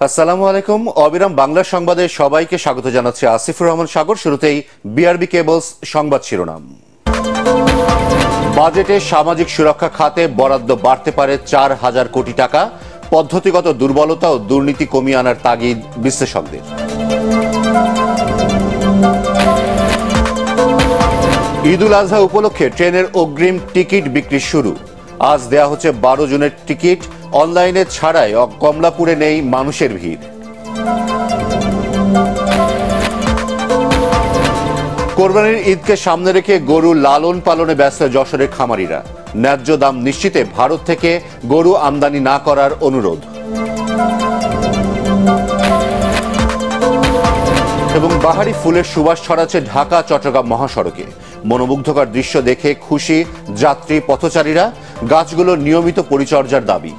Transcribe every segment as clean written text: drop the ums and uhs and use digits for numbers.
আসসালামু আলাইকুম। অবিরাম বাংলা সংবাদে সবাইকে স্বাগত জানাচ্ছি আসিফুর রহমান সাগর। শুরুতেই বিআরবি কেবলস সংবাদ শিরোনাম। বাজেটে সামাজিক সুরক্ষা খাতে বরাদ্দ বাড়তে পারে 4,000 কোটি টাকা। পদ্ধতিগত দুর্বলতা ও দুর্নীতি কমিয়ে আনার তাগিদ বিশ্লেষকদের। ঈদ উল আজহা উপলক্ষে ট্রেনের অগ্রিম টিকিট বিক্রি শুরু। আজ দেয়া হচ্ছে 12 জুনের টিকিট। অনলাইনে ছাড়াই কমলাপুরে নেই মানুষের ভিড়। কোরবানির ঈদকে সামনে রেখে গরু লালন পালনে ব্যস্ত যশোরের খামারিরা। ন্যায্য দাম নিশ্চিতে ভারত থেকে গরু আমদানি না করার অনুরোধ। এবং বাহারি ফুলের সুবাস ছড়াচ্ছে ঢাকা চট্টগ্রাম মহাসড়কে। মনোমুগ্ধকর দৃশ্য দেখে খুশি যাত্রী পথচারীরা। গাছগুলোর নিয়মিত পরিচর্যার দাবি।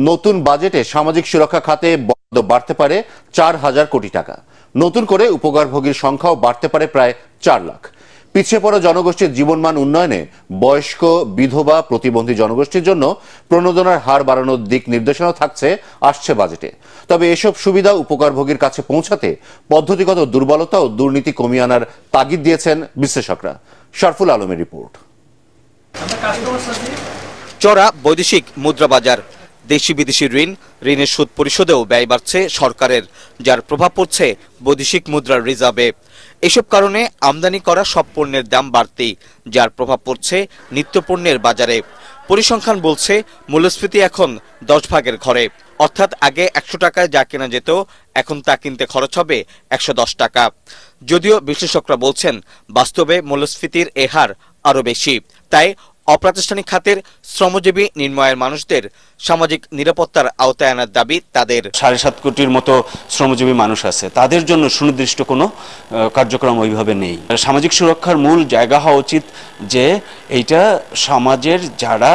নতুন বাজেটে সামাজিক সুরক্ষা খাতে বরাদ্দ বাড়তে পারে 4,000 কোটি টাকা। নতুন করে উপকারভোগীর সংখ্যাও বাড়তে পারে প্রায় 4 লাখ। পিছিয়ে পড়া জনগোষ্ঠীর জীবনমান উন্নয়নে বয়স্ক, বিধবা, প্রতিবন্ধী জনগোষ্ঠীর জন্য প্রণোদনার হার বাড়ানোর দিক নির্দেশনা থাকছে আসছে বাজেটে। তবে এসব সুবিধা উপকারভোগীর কাছে পৌঁছাতে পদ্ধতিগত দুর্বলতা ও দুর্নীতি কমিয়ে আনার তাগিদ দিয়েছেন বিশ্লেষকরা। শরফুল আলমের রিপোর্ট। চড়া বৈদেশিক মুদ্রা বাজার, দেশি বিদেশি ঋণের সুদ পরিশোধেও ব্যয় বাড়ছে সরকারের, যার প্রভাব পড়ছে বৈদেশিক মুদ্রার রিজার্ভে। এসব কারণে আমদানি করা সব পণ্যের দাম বাড়তি, যার প্রভাব পড়ছে নিত্যপণ্যের বাজারে। পরিসংখ্যান বলছে মূল্যস্ফীতি এখন 10 ভাগের ঘরে, অর্থাৎ আগে 100 টাকায় যা কেনা যেত এখন তা কিনতে খরচ হবে 110 টাকা। যদিও বিশ্লেষকরা বলছেন বাস্তবে মূল্যস্ফীতির এ হার আরও বেশি। তাই অপ্রাতিষ্ঠানিক খাতের শ্রমজীবী নিম্নআয়ের মানুষদের সামাজিক নিরাপত্তার আওতায় আনার দাবি তাদের। 7.5 কোটির মতো শ্রমজীবী মানুষ আছে, তাদের জন্য সুনির্দিষ্ট কোনো কার্যক্রম ওইভাবে নেই। সামাজিক সুরক্ষার মূল জায়গা হওয়া উচিত যে এইটা সমাজের যারা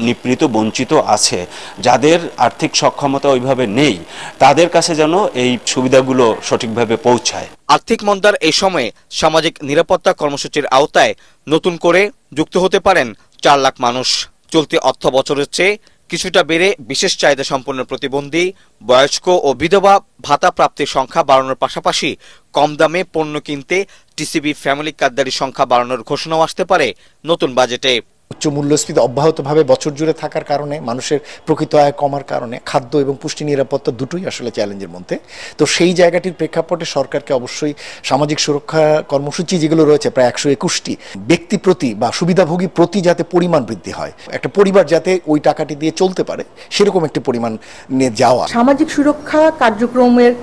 নিপীড়িত বঞ্চিত আছে, যাদের আর্থিক সক্ষমতা ওইভাবে নেই, তাদের কাছে যেন এই সুবিধাগুলো সঠিকভাবে পৌঁছায়। আর্থিক মন্দার এই সময়ে সামাজিক নিরাপত্তা কর্মসূচির আওতায় নতুন করে যুক্ত হতে পারেন 4 লাখ মানুষ। চলতি অর্থ বছরের চেয়ে কিছুটা বেড়ে বিশেষ চাহিদা সম্পন্ন প্রতিবন্ধী, বয়স্ক ও বিধবা ভাতা প্রাপ্তির সংখ্যা বাড়ানোর পাশাপাশি কম দামে পণ্য কিনতে টিসিবি ফ্যামিলি কার্ডধারীর সংখ্যা বাড়ানোর ঘোষণাও আসতে পারে নতুন বাজেটে। উচ্চ মূল্যস্ফীতি অব্যাহতভাবে বছর জুড়ে থাকার কারণে, মানুষের প্রকৃত আয় কমার কারণে খাদ্য এবং পুষ্টি নিরাপত্তা দুটোই আসলে চ্যালেঞ্জের মধ্যে। তো সেই জায়গাটির প্রেক্ষাপটে সরকারকে অবশ্যই সামাজিক সুরক্ষা কর্মসূচি যেগুলো রয়েছে প্রায় 121টি, ব্যক্তি প্রতি বা সুবিধাভোগী প্রতি যাতে পরিমাণ বৃদ্ধি হয়, একটা পরিবার যাতে ওই টাকাটি দিয়ে চলতে পারে সেরকম একটি পরিমাণ নিয়ে যাওয়া। সামাজিক সুরক্ষা কার্যক্রমের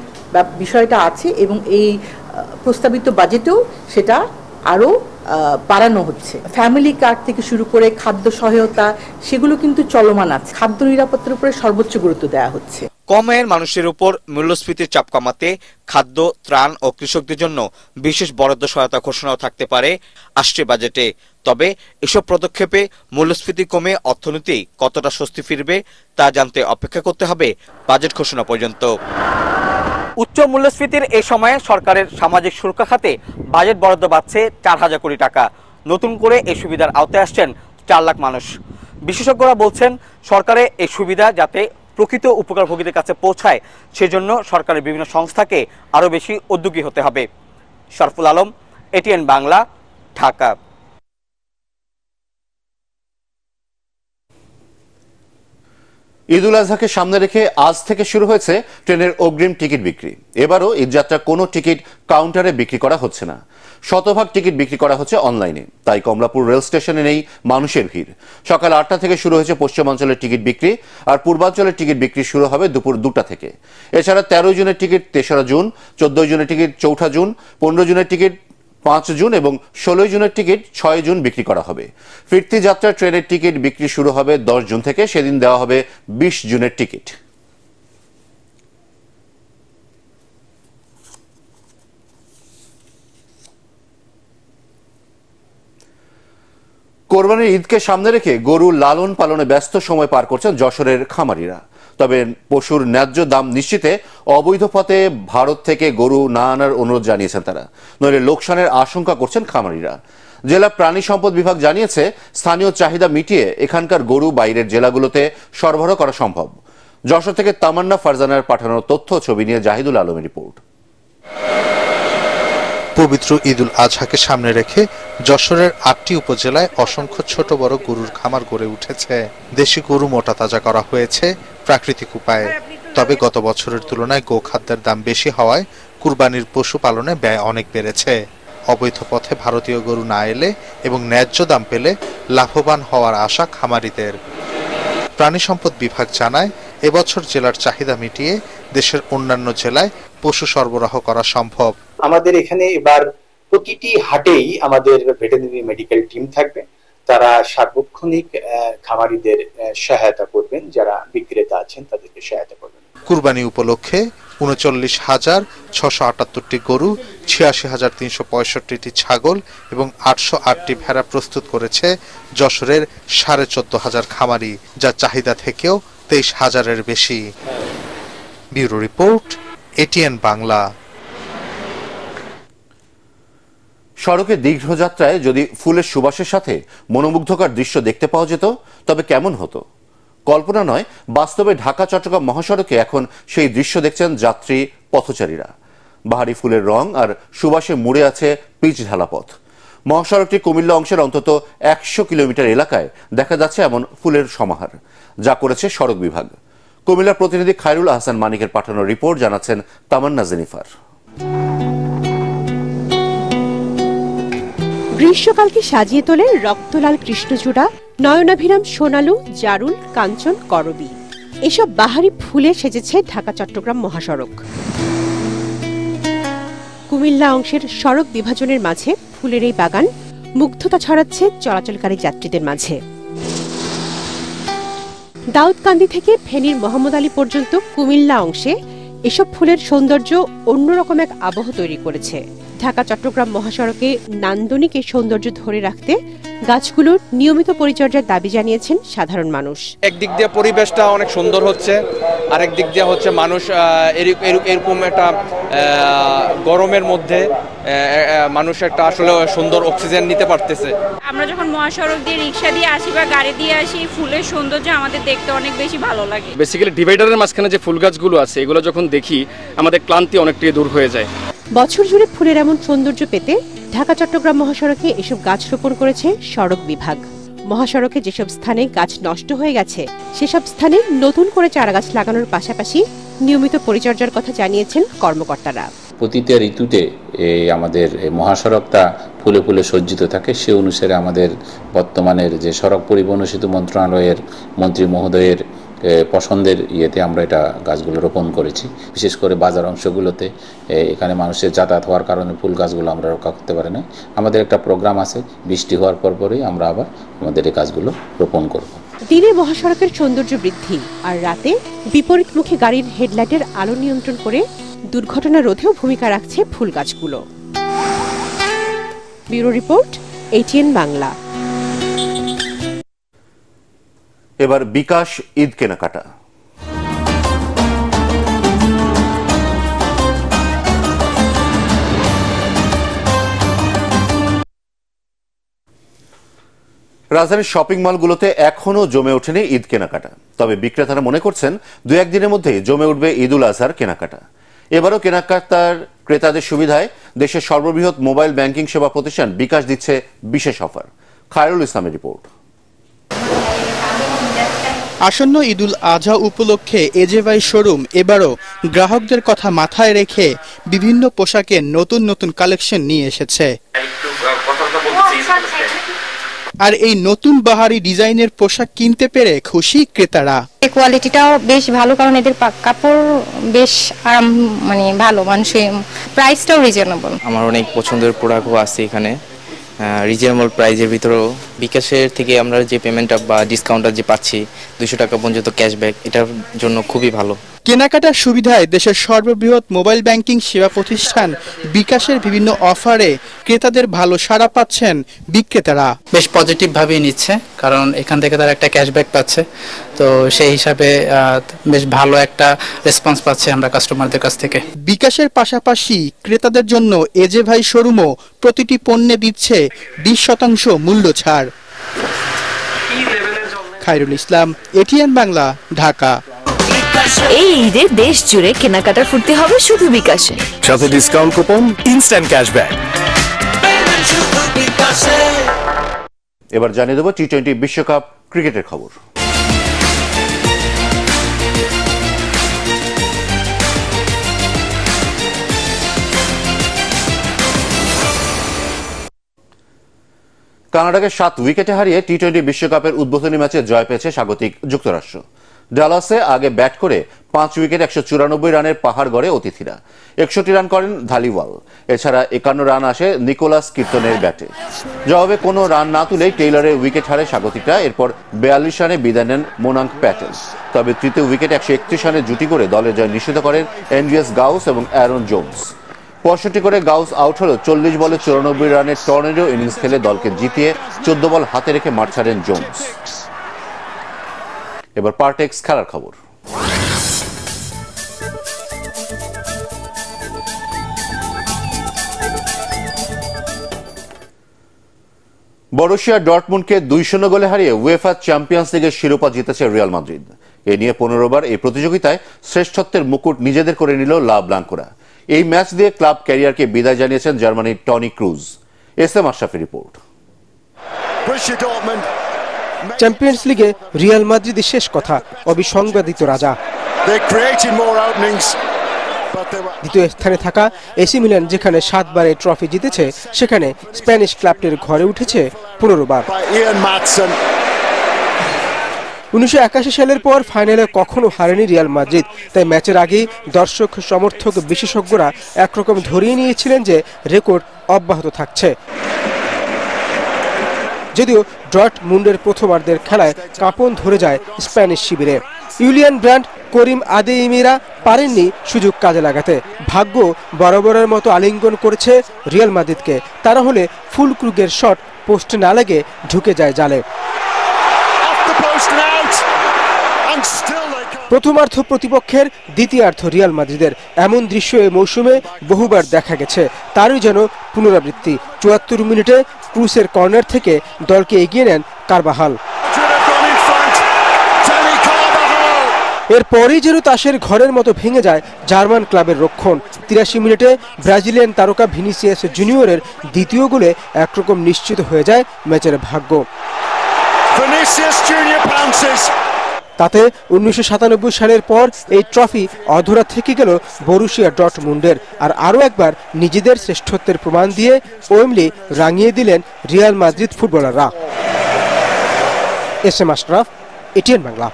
বিষয়টা আছে এবং এই প্রস্তাবিত বাজেটেও সেটা আরও বাড়ানো হচ্ছে। ফ্যামিলি কার্ড থেকে শুরু করে খাদ্য সহায়তা, সেগুলো কিন্তু চলমান আছে। খাদ্য নিরাপত্তার উপরে সর্বোচ্চ গুরুত্ব দেওয়া হচ্ছে। কম আয়ের মানুষের উপর মূল্যস্ফীতির চাপ কমাতে খাদ্য, ত্রাণ ও কৃষকদের জন্য বিশেষ বরাদ্দ সহায়তা ঘোষণাও থাকতে পারে আসছে বাজেটে। তবে এসব পদক্ষেপে মূল্যস্ফীতি কমে অর্থনীতি কতটা স্বস্তি ফিরবে তা জানতে অপেক্ষা করতে হবে বাজেট ঘোষণা পর্যন্ত। উচ্চ মূল্যস্ফীতির এই সময়ে সরকারের সামাজিক সুরক্ষা খাতে বাজেট বরাদ্দ বাড়ছে 4,000 কোটি টাকা। নতুন করে এই সুবিধার আওতায় আসছেন 4 লাখ মানুষ। বিশেষজ্ঞরা বলছেন সরকারের এই সুবিধা যাতে প্রকৃত উপকারভোগীদের কাছে পৌঁছায়, সেজন্য সরকারের বিভিন্ন সংস্থাকে আরও বেশি উদ্যোগী হতে হবে। শরফুল আলম, এটিএন বাংলা, ঢাকা। ঈদ উল আজহাকে সামনে রেখে আজ থেকে শুরু হয়েছে ট্রেনের অগ্রিম টিকিট বিক্রি। এবারও ঈদযাত্রার কোনো টিকিট কাউন্টারে বিক্রি করা হচ্ছে না, শতভাগ টিকিট বিক্রি করা হচ্ছে অনলাইনে। তাই কমলাপুর রেল স্টেশনে নেই মানুষের ভিড়। সকাল 8টা থেকে শুরু হয়েছে পশ্চিমাঞ্চলের টিকিট বিক্রি, আর পূর্বাঞ্চলের টিকিট বিক্রি শুরু হবে দুপুর 2টা থেকে। এছাড়া 13 জুনের টিকিট 3রা জুন, 14 জুনের টিকিট 4ঠা জুন, 15 জুনের টিকিট 5 জুন এবং 16 জুনের টিকিট 6 জুন বিক্রি করা হবে। ফিরতি যাত্রা ট্রেনের টিকিট বিক্রি শুরু হবে 10 জুন থেকে। সেদিন দেওয়া হবে 20 জুনের টিকিট। কোরবানির ঈদকে সামনে রেখে গরু লালন পালনে ব্যস্ত সময় পার করছেন যশোরের খামারিরা। তবে পশুর ন্যায্য দাম নিশ্চিতে অবৈধ পথে ভারত থেকে গরু না আনার অনুরোধ জানিয়েছেন তারা, নইলে লোকসানের আশঙ্কা করছেন খামারিরা। জেলা প্রাণী সম্পদ বিভাগ জানিয়েছে স্থানীয় চাহিদা মিটিয়ে এখানকার গরু বাইরের জেলাগুলোতে সরবরাহ করা সম্ভব। যশোর থেকে তামান্না ফারজানার পাঠানো তথ্য ছবি নিয়ে জাহিদুল আলমের রিপোর্ট। পবিত্র ঈদুল আজহাকে সামনে রেখে যশোরের ৮টি উপজেলায় অসংখ্য ছোট বড় গরুর খামার গড়ে উঠেছে। দেশি গরু মোটা তাজা করা হয়েছে প্রাকৃতিক উপায়ে। তবে গত বছরের তুলনায় গোখাদ্যের দাম বেশি হওয়ায় কুরবানির পশু পালনে ব্যয় অনেক বেড়েছে। অবৈধ পথে ভারতীয় গরু না এলে এবং ন্যায্য দাম পেলে লাভবান হওয়ার আশা খামারিদের। প্রাণী সম্পদ বিভাগ জানায়, এবছর জেলার চাহিদা মিটিয়ে দেশের অন্যান্য জেলায় পশু সরবরাহ করা সম্ভব। আমাদের এখানে এবার প্রতিটি হাটেই আমাদের ভেটেরিনারি মেডিকেল টিম থাকবে। তারা সার্বক্ষণিক খামারিদের সহায়তা করবেন, যারা বিক্রেতা আছেন তাদেরকে সহায়তা করবেন। কুরবানি উপলক্ষে ৩৯,৬৭৮টি গরু, ৮৬,৩৬৫টি ছাগল এবং ৮০৮টি ভেড়া প্রস্তুত করেছে যশোরের ১৪,৫০০ খামারি, যা চাহিদা থেকেও ২৩,০০০-এর বেশি। Bureau report, ATN Bangla. সড়কে দীর্ঘযাত্রায় যদি ফুলের সুবাসের সাথে মনোমুগ্ধকর দৃশ্য দেখতে পাওয়া যেত তবে কেমন হতো? কল্পনা নয়, বাস্তবে ঢাকা চট্টগ্রাম মহাসড়কে এখন সেই দৃশ্য দেখছেন যাত্রী পথচারীরা। বাহারি ফুলের রং আর সুবাসে মুড়ে আছে পিচ ঢালা পথ। মহাসড়কটি কুমিল্লা অংশের অন্তত ১০০ কিলোমিটার এলাকায় দেখা যাচ্ছে এমন ফুলের সমাহার, যা করেছে সড়ক বিভাগ। কুমিল্লার প্রতিনিধি খায়রুল আহসান মানিকের পাঠানো রিপোর্ট জানাচ্ছেন তামান্না জেনিফার। গ্রীষ্মকালকে সাজিয়ে তোলে রক্তলাল কৃষ্ণচূড়া, নয়নাভিরাম সোনালু, জারুল, কাঞ্চন, করবী। এসব বাহারি ফুলে সেজেছে ঢাকা চট্টগ্রাম মহাসড়ক। কুমিল্লা অংশের সড়ক বিভাজনের মাঝে ফুলের এই বাগান মুগ্ধতা ছড়াচ্ছে চলাচলকারী যাত্রীদের মাঝে। দাউদকান্দি থেকে ফেনীর মোহাম্মদ আলী পর্যন্ত কুমিল্লা অংশে এসব ফুলের সৌন্দর্য অন্যরকম এক আবহ তৈরি করেছে। ঢাকা চট্টগ্রাম মহাসড়কে নান্দনিক এই সৌন্দর্য ধরে রাখতে গাছগুলোর নিয়মিত পরিচর্যার দাবি জানিয়েছেন সাধারণ মানুষ। একদিক দিয়ে পরিবেশটা অনেক সুন্দর হচ্ছে, আরেক দিক দিয়ে হচ্ছে মানুষ এরকম একটা গরমের মধ্যে মানুষ একটা আসলে সুন্দর অক্সিজেন নিতে পারতেছে। আমরা যখন মহাসড়ক দিয়ে রিক্সা দিয়ে আসি বা গাড়ি দিয়ে আসি, ফুলের সৌন্দর্য আমাদের দেখতে অনেক বেশি ভালো লাগে। বেসিক্যালি ডিভাইডারের মাঝখানে যে ফুল গাছগুলো আছে, এগুলো যখন দেখি আমাদের ক্লান্তি অনেকটাই দূর হয়ে যায়। বছর জুড়ে ফুলের এমন সৌন্দর্য পেতে ঢাকা চট্টগ্রাম মহাসড়কে এসব গাছ রোপণ করেছে সড়ক বিভাগ। মহাসড়কে যেসব স্থানে গাছ নষ্ট হয়ে গেছে সেসব স্থানে নতুন করে চারাগাছ লাগানোর পাশাপাশি নিয়মিত পরিচর্যার কথা জানিয়েছেন কর্মকর্তারা। প্রতিটা ঋতুতে আমাদের মহাসড়কটা ফুলে ফুলে সজ্জিত থাকে। সে অনুসারে আমাদের বর্তমানের যে সড়ক পরিবহন ও সেতু মন্ত্রণালয়ের মন্ত্রী মহোদয়ের পছন্দের ইয়েতে আমরা এটা গাছগুলো রোপণ করেছি। বিশেষ করে বাজার অংশগুলোতে এখানে মানুষের যাতায়াত হওয়ার কারণে ফুল গাছগুলো আমরা রক্ষা করতে পারি না। আমাদের একটা প্রোগ্রাম আছে, বৃষ্টি হওয়ার পরই আমরা আবার আমাদের এই গাছগুলো রোপণ করব। দিনে মহাসড়কের সৌন্দর্য বৃদ্ধি আর রাতে বিপরীতমুখী গাড়ির হেডলাইটের আলো নিয়ন্ত্রণ করে দুর্ঘটনা রোধেও ভূমিকা রাখছে ফুল গাছগুলো। Bureau report, ATN Bangla. এবার বিকাশ ঈদ কেনাকাটা। রাজধানীর শপিং মলগুলোতে এখনো জমে ওঠেনি ঈদ কেনাকাটা, তবে বিক্রেতারা মনে করছেন ২-১ দিনের মধ্যেই জমে উঠবে ঈদুল আজহার কেনাকাটা। এবারও কেনাকাটার ক্রেতাদের সুবিধায় দেশের সর্ববৃহৎ মোবাইল ব্যাংকিং সেবা প্রতিষ্ঠান বিকাশ দিচ্ছে বিশেষ অফার। খায়রুল ইসলামের রিপোর্ট। আসন্ন ঈদুল আজহা উপলক্ষে এজেভাই শোরুম এবারও গ্রাহকদের কথা মাথায় রেখে বিভিন্ন পোশাকের নতুন নতুন কালেকশন নিয়ে এসেছে। আর এই নতুন বাহারি ডিজাইনের পোশাক কিনতে পেরে খুশি ক্রেতারা। কোয়ালিটিটাও বেশ ভালো, কারণ এদের কাপড় বেশ আরাম, ভালো, মানুষের প্রাইসটাও রিজনেবল। আমার অনেক পছন্দের প্রোডাক্টও আছে এখানে, রিজনেবল প্রাইজের ভিতরেও বিকাশের থেকে আমরা যে পেমেন্টটা বা ডিসকাউন্টটা যে পাচ্ছি 200 টাকা পর্যন্ত ক্যাশব্যাক, এটার জন্য খুবই ভালো। কেনাকাটার সুবিধায় দেশের সর্ববৃহৎ মোবাইল ব্যাংকিং সেবা প্রতিষ্ঠান বিকাশের বিভিন্ন অফারে ক্রেতাদের ভালো সাড়া পাচ্ছেন বিক্রেতারা। বেশ পজিটিভ ভাবেই নিচ্ছে, কারণ এখান থেকে তারা একটা ক্যাশব্যাক পাচ্ছে, তো সেই হিসাবে বেশ ভালো একটা রেসপন্স পাচ্ছে আমরা কাস্টমারদের কাছ থেকে। বিকাশের পাশাপাশি ক্রেতাদের জন্য এজে ভাই শোরুমও প্রতিটি পণ্যে দিচ্ছে 20% মূল্য ছাড়। খায়রুল ইসলাম, এটিএন বাংলা, ঢাকা। এই ঈদে দেশ জুড়ে কেনাকাটার ফুর্তি হবে শুধু বিকাশে, সাথে ডিসকাউন্ট কুপন, ইনস্ট্যান্ট ক্যাশব্যাক। এবার জানিয়ে দেব টি-20 বিশ্বকাপ ক্রিকেটের খবর। কানাডাকে 7 উইকেটে হারিয়ে টি-20 বিশ্বকাপের উদ্বোধনী ম্যাচে জয় পেয়েছে স্বাগতিক যুক্তরাষ্ট্র। ডালাসে আগে ব্যাট করে 5 উইকেট 194 রানের পাহাড় গড়ে অতিথিরা। 61 রান করেন ধালিওয়াল। এছাড়া 51 রান আসে নিকোলাস কির্তনের ব্যাটে। জবাবে কোনো রান না তুলেই টেইলরের উইকেট হারে স্বাগতিকরা। এরপর 42 রানে বিদায় নেন মোনাঙ্ক প্যাটেল। তবে তৃতীয় উইকেটে 131 রানে জুটি করে দলের জয় নিশ্চিত করেন অ্যান্ড্রিয়াস গাউস এবং অ্যারন জোন্স। 65 করে গাউস আউট হলেও 40 বলে 94 রানের টর্নেডো ইনিংস খেলে দলকে জিতিয়ে 14 বল হাতে রেখে মাঠ ছাড়েন জোন্স। এবার পার্টেক্স খেলার খবর। বরুসিয়া ডর্টমুন্ডকে 2-0 গোলে হারিয়ে উয়েফা চ্যাম্পিয়ন্স লিগের শিরোপা জিতেছে রিয়াল মাদ্রিদ। এ নিয়ে 15 বার এই প্রতিযোগিতায় শ্রেষ্ঠত্বের মুকুট নিজেদের করে নিল লা ব্লাঙ্কোরা। এই ম্যাচ দিয়ে ক্লাব ক্যারিয়ারকে বিদায় জানিয়েছেন জার্মানির টনি ক্রুজ। এসএম আশরাফের রিপোর্ট। চ্যাম্পিয়ন্স লিগে রিয়াল মাদ্রিদের শেষ কথা, অবিসংবাদিত রাজা। দ্বিতীয় স্থানে থাকা এসি মিলান যেখানে 7 বারে ট্রফি জিতেছে, সেখানে স্প্যানিশ ক্লাবটির ঘরে উঠেছে 15 বার। 1981 সালের পর ফাইনালে কখনো হারেনি রিয়াল মাদ্রিদ। তাই ম্যাচের আগেই দর্শক, সমর্থক, বিশেষজ্ঞরা একরকম ধরিয়ে নিয়েছিলেন যে রেকর্ড অব্যাহত থাকছে। যদিও ডর্টমুন্ডের প্রথমার্ধের খেলায় কাঁপন ধরে যায় স্প্যানিশ শিবিরে। ইউলিয়ান ব্র্যান্ড, করিম আদেইমিরা পারেননি সুযোগ কাজে লাগাতে। ভাগ্য বরাবরের মতো আলিঙ্গন করেছে রিয়াল মাদ্রিদকে। তারা হলে ফুলক্রুগের শট পোস্টে না লেগে ঢুকে যায় জালে। প্রথমার্ধ প্রতিপক্ষের, দ্বিতীয়ার্ধ রিয়াল মাদ্রিদের। এমন দৃশ্য এই মৌসুমে বহুবার দেখা গেছে, তারই যেন পুনরাবৃত্তি। 74 মিনিটে ক্রুসের কর্নার থেকে দলকে এগিয়ে নেন কারবাহাল। এরপরই যেন তাসের ঘরের মতো ভেঙে যায় জার্মান ক্লাবের রক্ষণ। 83 মিনিটে ব্রাজিলিয়ান তারকা ভিনিসিয়াস জুনিয়রের দ্বিতীয় গোলে একরকম নিশ্চিত হয়ে যায় ম্যাচের ভাগ্য। তাতে 1997 সালের পর এই ট্রফি অধরা থেকে গেল বরুসিয়া ডর্টমুন্ডের। আর আরও একবার নিজেদের শ্রেষ্ঠত্বের প্রমাণ দিয়ে ওয়েমলি রাঙিয়ে দিলেন রিয়াল মাদ্রিদ ফুটবলাররা। SM Ashraf, ATN Bangla.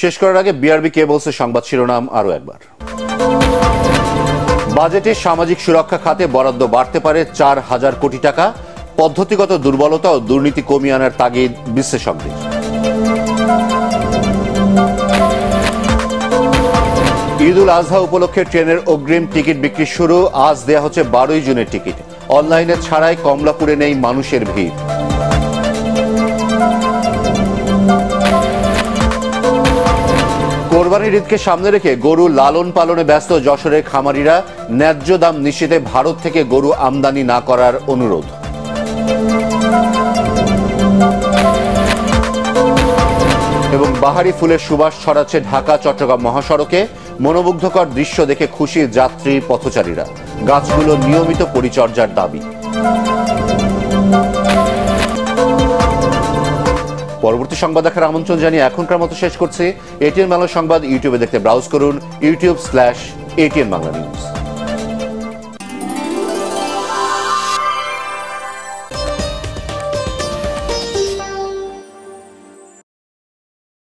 শেষ করার আগে বিআরবি কেবলসের সংবাদ শিরোনাম আরও একবার। বাজেটে সামাজিক সুরক্ষা খাতে বরাদ্দ বাড়তে পারে 4,000 কোটি টাকা। পদ্ধতিগত দুর্বলতা ও দুর্নীতি কমিয়ে আনার তাগিদ বিশ্লেষকদের। ঈদ উল আজহা উপলক্ষে ট্রেনের অগ্রিম টিকিট বিক্রি শুরু। আজ দেয়া হচ্ছে 12 জুনের টিকিট। অনলাইনে ছাড়াই কমলাপুরে নেই মানুষের ভিড়। কোরবানির ঈদকে সামনে রেখে গরু লালন পালনে ব্যস্ত যশোরের খামারিরা। ন্যায্য দাম নিশ্চিতে ভারত থেকে গরু আমদানি না করার অনুরোধ। এবং বাহারি ফুলের সুবাস ছড়াচ্ছে ঢাকা চট্টগ্রাম মহাসড়কে। মনোমুগ্ধকর দৃশ্য দেখে খুশি যাত্রী, পথচারীরা। গাছগুলো নিয়মিত পরিচর্যার দাবি। পরবর্তী সংবাদ দেখার আমন্ত্রণ জানিয়ে এখনকার মতো শেষ করছি। এটিএন বাংলা সংবাদ ইউটিউবে দেখতে ব্রাউজ করুন youtube/ATN Bangla News।